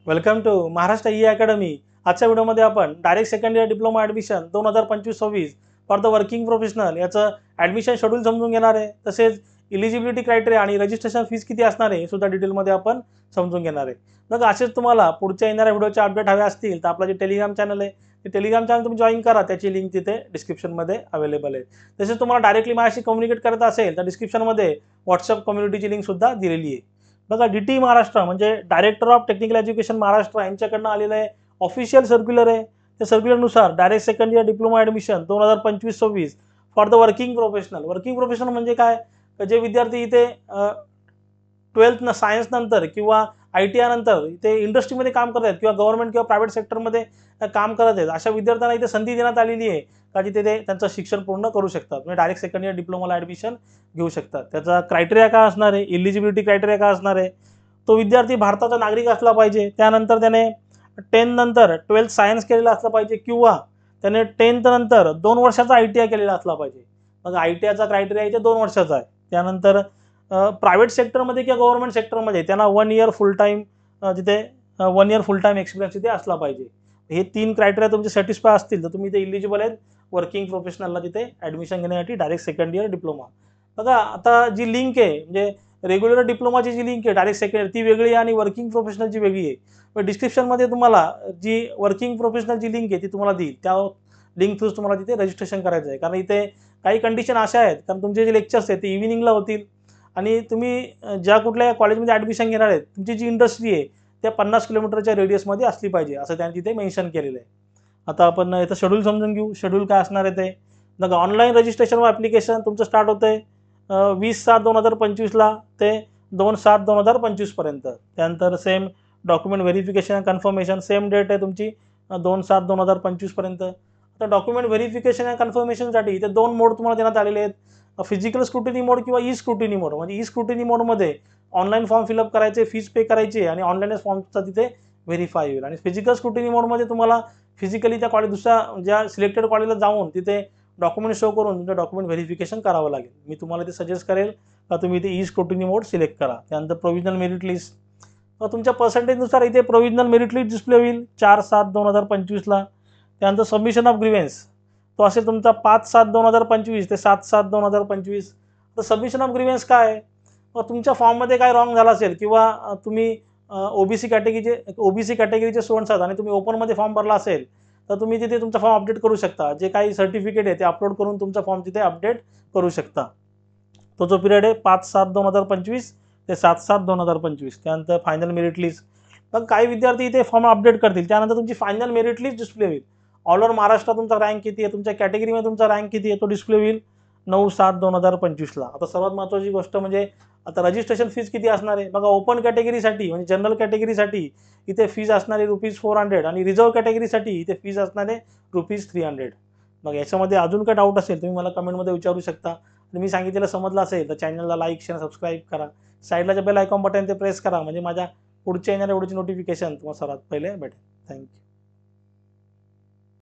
Welcome to Maharashtra E academy. आजच्या व्हिडिओमध्ये आपण direct second year diploma admission 2025-26 for the working professional याचं admission schedule समजून घेणार आहे। तसेच इलिजिबिलिटी क्रायटेरिया आणि रजिस्ट्रेशन फीस किती असणार आहे हे सुद्धा डिटेलमध्ये आपण समजून घेणार आहे। मग असेच तुम्हाला पुढच्या येणाऱ्या व्हिडिओचे अपडेट हवे असतील तर आपला जे टेलिग्राम चॅनल आहे ते टेलिग्राम चॅनल तुम्ही जॉईन करा, त्याची लिंक तिथे डिस्क्रिप्शनमध्ये अवेलेबल आहे। तसेच तुम्हाला डायरेक्टली माझ्याशी कम्युनिकेट करायचं असेल तर डिस्क्रिप्शनमध्ये व्हॉट्सअप कम्युनिटीची लिंक सुद्धा दिलेली आहे। बघा, DT महाराष्ट्र म्हणजे director of technical education Maharashtra यांच्याकडनं आलेलं आहे ऑफिशियल सर्क्युलर आहे। त्या सर्क्युलरनुसार direct second year diploma admission 2025-26 for the working professional. Working professional म्हणजे काय, तर जे विद्यार्थी इथे 12th सायन्स नंतर किंवा ITI नंतर इथे इंडस्ट्रीमध्ये काम करत आहेत किंवा गव्हर्नमेंट किंवा प्रायव्हेट सेक्टरमध्ये काम करत आहेत, अशा विद्यार्थ्यांना इथे संधी देण्यात आलेली आहे का जिथे ते त्यांचं शिक्षण पूर्ण करू शकतात, म्हणजे डायरेक्ट सेकंड इयर डिप्लोमाला ॲडमिशन घेऊ शकतात। त्याचा क्रायटेरिया काय असणार आहे, इलिजिबिलिटी क्रायटेरिया काय असणार आहे, तो विद्यार्थी भारताचा नागरिक असला पाहिजे, त्यानंतर त्याने 10th नंतर 12th सायन्स केलेला असला पाहिजे किंवा त्याने 10th नंतर 2 वर्षाचा ITI केलेला असला पाहिजे। मग ITIचा क्रायटेरिया इथे 2 वर्षाचा आहे। त्यानंतर प्रायव्हेट सेक्टरमध्ये किंवा गव्हर्नमेंट सेक्टरमध्ये त्यांना 1 इयर फुल टाईम तिथे 1 इयर फुल टाईम एक्सपिरियन्स तिथे असला पाहिजे। हे 3 क्रायटेरिया तुमचे सॅटिस्फाय असतील तर तुम्ही इथे इलिजिबल आहेत वर्किंग प्रोफेशनलला तिथे ॲडमिशन घेण्यासाठी डायरेक्ट सेकंड इयर डिप्लोमा। बघा, आता जी लिंक आहे म्हणजे रेग्युलर डिप्लोमाची जी लिंक आहे डायरेक्ट सेकंड ती वेगळी आहे आणि वर्किंग प्रोफेशनलची वेगळी आहे। पण डिस्क्रिप्शनमध्ये तुम्हाला जी वर्किंग प्रोफेशनलची लिंक आहे ती तुम्हाला देईल, त्या लिंक थ्रू तुम्हाला तिथे रजिस्ट्रेशन करायचं आहे। कारण इथे काही कंडिशन अशा आहेत, कारण तुमचे जे लेक्चर्स आहेत ते इव्हिनिंगला होतील आणि तुम्ही ज्या कुठल्या कॉलेजमध्ये ॲडमिशन घेणार आहेत तुमची जी इंडस्ट्री आहे त्या 50 किलोमीटरच्या रेडियसमध्ये असली पाहिजे असं त्यांनी तिथे मेन्शन केलेलं आहे। आता आपण याचं शेड्यूल समजून घेऊ। शेड्यूल काय असणार आहे ते बघा, ऑनलाईन रजिस्ट्रेशन व ॲप्लिकेशन तुमचं स्टार्ट होतं आहे 20/7/2025 ते 2/7/2025 पर्यंत। त्यानंतर same document verification and confirmation same date आहे तुमची 2/7/2025 पर्यंत। आता डॉक्युमेंट व्हेरिफिकेशन अँड कन्फर्मेशनसाठी इथे 2 मोड तुम्हाला देण्यात आलेले आहेत, फिजिकल स्क्रुटिनी मोड किंवा ई स्क्रुटिनी मोड। म्हणजे ई स्क्रुटिनी मोडमध्ये ऑनलाईन फॉर्म फिलअप करायचे, फीस पे करायची आणि ऑनलाईनच फॉर्मचा तिथे व्हेरीफाय होईल। आणि फिजिकल स्क्रुटिनी मोडमध्ये तुम्हाला फिजिकली त्या कॉलेज दुसऱ्या ज्या सिलेक्टेड कॉलेजला जाऊन तिथे डॉक्युमेंट शो करून तुमचं डॉक्युमेंट व्हेरिफिकेशन करावं लागेल। मी तुम्हाला ते सजेस्ट करेल का तुम्ही इथे ई स्क्रुटिनी मोड सिलेक्ट करा। त्यानंतर प्रोव्हिजनल मेरिट लिस्ट, तुमच्या पर्सेंटेजनुसार इथे प्रोव्हिजनल मेरिट लिस्ट डिस्प्ले होईल 4/7/2025ला। त्यानंतर सबमिशन ऑफ ग्रीव्हन्स तो असेल तुमचा 5/7/2025 ते 7/7/2025। तर सबमिशन ऑफ ग्रीव्हन्स काय आहे, तुमच्या फॉर्ममध्ये काय रॉंग झाला असेल किंवा तुम्ही ओबीसी कॅटेगरीचे स्टुडंट्स आहात आणि तुम्ही ओपनमध्ये फॉर्म भरला असेल तर तुम्ही तिथे तुमचा फॉर्म अपडेट करू शकता। जे काही सर्टिफिकेट आहे ते अपलोड करून तुमचा फॉर्म तिथे अपडेट करू शकता। तो जो पिरियड आहे 5/7/2025 ते 7/7/2025। त्यानंतर फायनल मेरिट लिस्ट, मग काही विद्यार्थी इथे फॉर्म अपडेट करतील, त्यानंतर तुमची फायनल मेरिट लिस्ट डिस्प्ले होईल। ऑल ओव्हर महाराष्ट्रात तुमचा रँक किती आहे, तुमच्या कॅटेगरीमध्ये तुमचा रँक किती आहे तो डिस्प्ले होईल 9/7/2025ला। आता सर्वात महत्त्वाची गोष्ट म्हणजे आता रजिस्ट्रेशन फीस किती असणार आहे बघा। ओपन कॅटेगरीसाठी म्हणजे जनरल कॅटेगरीसाठी इथे फीस असणार आहे ₹400 आणि रिझर्व कॅटेगरीसाठी इथे फीस असणार आहे ₹300। मग याच्यामध्ये अजून काय डाऊट असेल तुम्ही मला कमेंटमध्ये विचारू शकता आणि मी सांगितलेलं समजलं असेल तर चॅनलला लाईक शेअर सबस्क्राईब करा। साईडला जे बेल आयकॉन बटन ते प्रेस करा म्हणजे माझ्या पुढच्या येणाऱ्या व्हिडिओची नोटिफिकेशन तुम्हाला सर्वात पहिले भेटेल। थँक्यू।